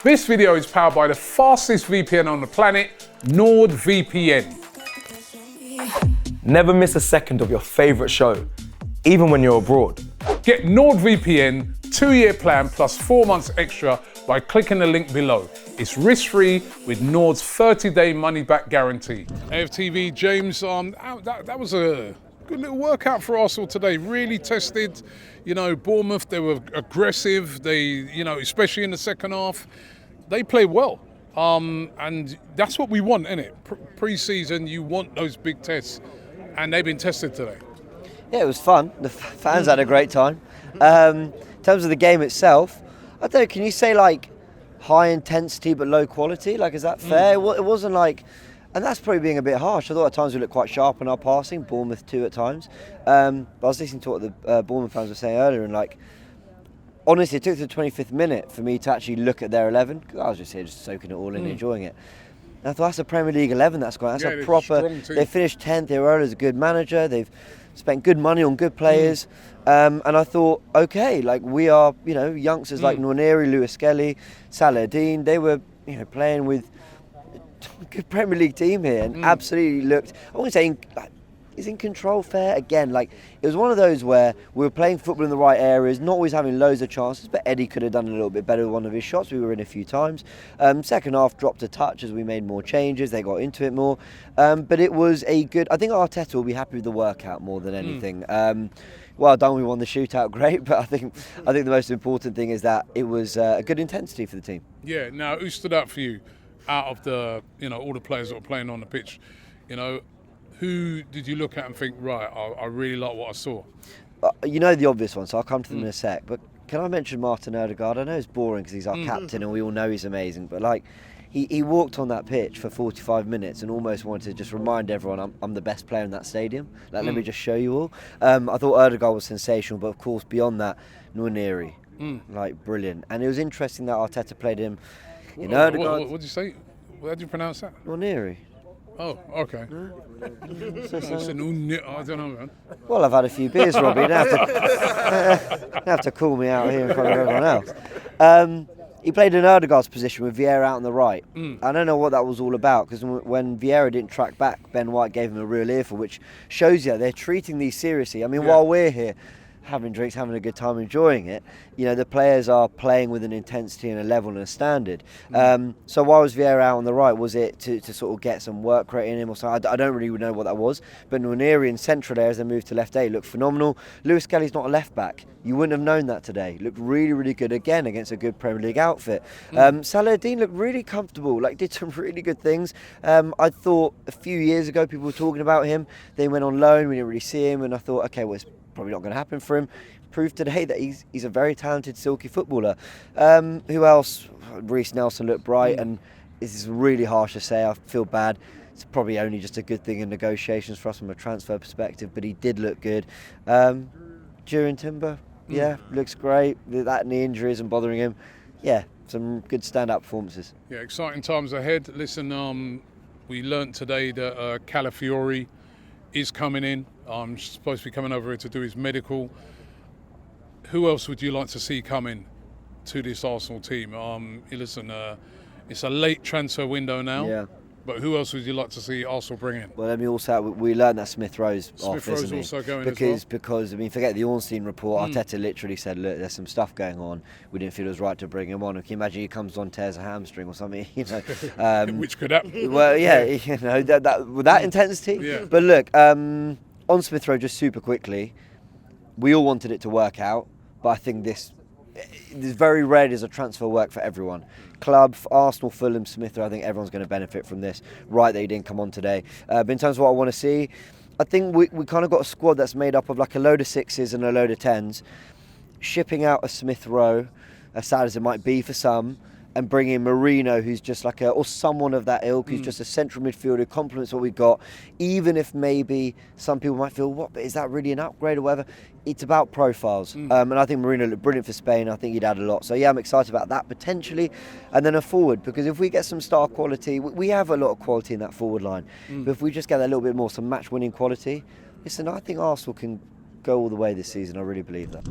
This video is powered by the fastest VPN on the planet, NordVPN. Never miss a second of your favorite show, even when you're abroad. Get NordVPN 2-year plan plus 4 months extra by clicking the link below. It's risk-free with Nord's 30-day money-back guarantee. AFTV, James, that was a good little workout for Arsenal today. Really tested, Bournemouth. They were aggressive. They, especially in the second half, they played well. And that's what we want, isn't it? Pre-season, you want those big tests, and they've been tested today. Yeah, it was fun. The fans had a great time. In terms of the game itself, I don't know, can you say like high intensity but low quality? Like, is that fair? It wasn't like, and that's probably being a bit harsh. I thought at times we looked quite sharp in our passing, Bournemouth too at times. But I was listening to what the Bournemouth fans were saying earlier, and like, honestly, it took to the 25th minute for me to actually look at their 11, because I was just here just soaking it all in, enjoying it. And I thought, that's a Premier League 11 that's got. That's a proper, they finished 10th, Iraola's a good manager, they've spent good money on good players. And I thought, okay, like we are, youngsters like Nwaneri, Lewis Kelly, Saladin, they were, playing with a good Premier League team here, and absolutely looked, I wouldn't say, is in control fair? Again, like, it was one of those where we were playing football in the right areas, not always having loads of chances, but Eddie could have done a little bit better with one of his shots. We were in a few times. Second half dropped a touch as we made more changes, they got into it more. But it was a good, I think Arteta will be happy with the workout more than anything. Well done, we won the shootout, great, but I think the most important thing is that it was a good intensity for the team. Yeah, now who stood out for you out of the, all the players that were playing on the pitch? Who did you look at and think, right, I really like what I saw? The obvious one, so I'll come to them in a sec, but can I mention Martin Odegaard? I know it's boring because he's our captain and we all know he's amazing, but like, he walked on that pitch for 45 minutes and almost wanted to just remind everyone I'm the best player in that stadium. Like, let me just show you all. I thought Odegaard was sensational, but of course beyond that, Nwaneri, like brilliant. And it was interesting that Arteta played him in Odegaard. What did you say? How do you pronounce that? Nwaneri. Oh, okay. I don't know, man. Well, I've had a few beers, Robbie. You don't have to call me out here in front of everyone else. He played in Odegaard's position with Vieira out on the right. I don't know what that was all about, because when Vieira didn't track back, Ben White gave him a real earful, which shows you they're treating these seriously. I mean, while we're here having drinks, having a good time, enjoying it, the players are playing with an intensity and a level and a standard. So why was Vieira out on the right? Was it to sort of get some work rate in him or something? I don't really know what that was. But Nwaneri in central there, as they moved to left A, looked phenomenal. Lewis Kelly's not a left back. You wouldn't have known that today. Looked really, really good again against a good Premier League outfit. Saladin looked really comfortable, like did some really good things. I thought a few years ago people were talking about him. They went on loan, we didn't really see him, and I thought, okay, well, it's probably not going to happen for him. Proved today that he's a very talented, silky footballer. Who else? Reece Nelson looked bright, and this is really harsh to say, I feel bad. It's probably only just a good thing in negotiations for us from a transfer perspective, but he did look good. During Timber, looks great. That knee injury isn't bothering him. Yeah, some good stand-up performances. Yeah, exciting times ahead. Listen, we learnt today that Calafiori is coming in. I'm supposed to be coming over here to do his medical. Who else would you like to see coming to this Arsenal team? Listen, it's a late transfer window now. Yeah. But who else would you like to see Arsenal bring in? Well, let me also, we learned that Smith Rowe's off, isn't he? Also going because I mean, forget the Ornstein report. Arteta literally said, look, there's some stuff going on. We didn't feel it was right to bring him on. Can you imagine he comes on, tears a hamstring or something? Which could happen. Well, yeah, that with that intensity. Yeah. But look, on Smith Rowe, just super quickly, we all wanted it to work out, but I think this very rare as a transfer work for everyone. Club, Arsenal, Fulham, Smith Rowe, I think everyone's going to benefit from this. Right that he didn't come on today. But in terms of what I want to see, I think we kind of got a squad that's made up of like a load of 6s and a load of 10s. Shipping out a Smith Rowe, as sad as it might be for some, and bring in Marino, who's just like or someone of that ilk, who's just a central midfielder who complements what we've got. Even if maybe some people might feel, what, but is that really an upgrade or whatever? It's about profiles. And I think Marino looked brilliant for Spain. I think he'd add a lot. So yeah, I'm excited about that potentially. And then a forward, because if we get some star quality, we have a lot of quality in that forward line. But if we just get a little bit more, some match winning quality, listen, I think Arsenal can go all the way this season. I really believe that.